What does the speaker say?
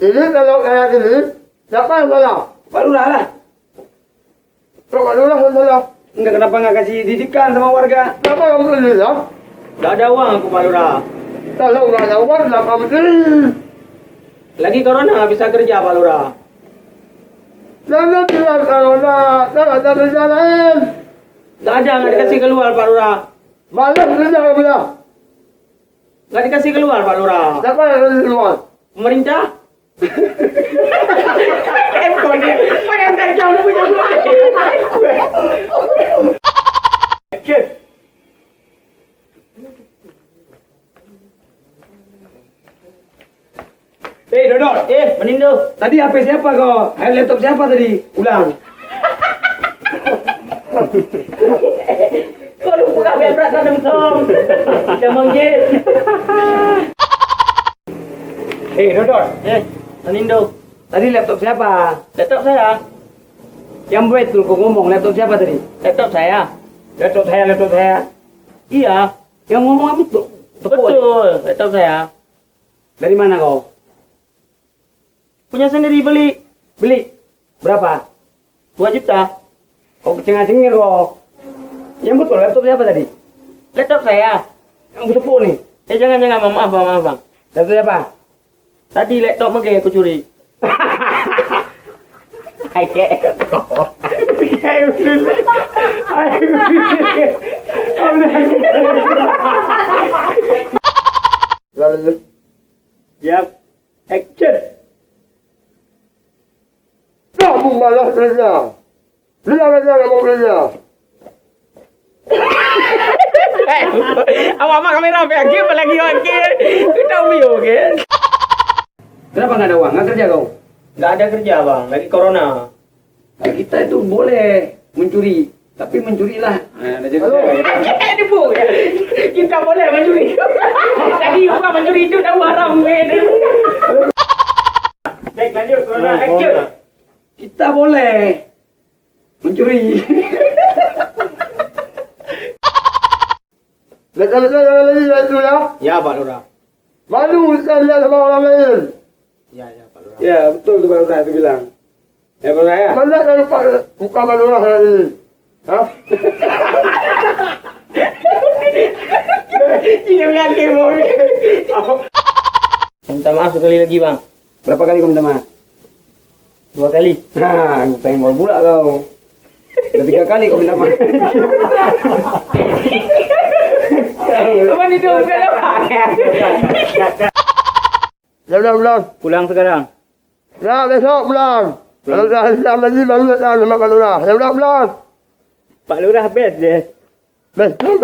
Ini kalau kayak gini, siapa yang salah? Pak Lurah lah. Kalau Pak Lurah yang salah. Enggak, kenapa nggak kasih didikan sama warga? Siapa yang beli ya? Nggak ada uang aku Pak Lurah. Kalau nggak ada uang, kenapa beli? Lagi corona nggak bisa kerja Pak Lurah. Jangan bilang kalau nggak ada kerja lain. Nggak ada, nggak dikasih keluar Pak Lurah. Malas kerja kamu ya? Nggak dikasih keluar Pak Lurah. Siapa yang beli keluar? Pemerintah. Dodot, Menindo. Tadi HP siapa kau? Laptop siapa tadi? Ulang. Kau lupa HP berat dalam tong. Kita manggil. Dodot. Menindo. Tadi laptop siapa? Laptop saya. Yang buat tuh kau ngomong laptop siapa tadi? Laptop saya. Laptop saya. Iya. Yang ngomong itu. Betul. Laptop saya. Dari mana kau? Punya sendiri beli berapa? 2 juta. Kau cengir kok. Yang betul laptop siapa tadi? Laptop saya. Yang betul nih. Jangan maaf bang. Laptop siapa? Tadi laptop mungkin aku curi. Lalu, Yap. Action. kamu malas kerja. Kerja kamu kerja. Awak kamera lagi oke. Kita oke. Kenapa nggak ada uang? Nggak kerja kau? Nggak ada kerja bang, lagi corona. Nah, kita itu boleh mencuri, tapi mencurilah. Nah, kita boleh mencuri. Tadi bukan mencuri itu udah haram. Baik lanjut, corona action. Kita boleh mencuri. Lekas lagi itu ya. Ya Pak Lurah. Malu sekalian sama orang lain. Ya Pak Lurah. Ya betul tuh Pak Lurah itu bilang. Ya Pak Lurah ya. Mana kalau buka Lurah hari ini? Hah? Ini mengakhiri mobil. Minta maaf sekali lagi bang. Berapa kali kau minta maaf? 2 kali. Nah, aku pengen mau pula kau. Udah 3 kali kau minta maaf. Kapan itu Ya udah. Pulang sekarang. Ya besok pulang. Kalau dah siap lagi baru datang sama Pak Lurah. Ya udah pulang. Pak Lurah best deh. Besok.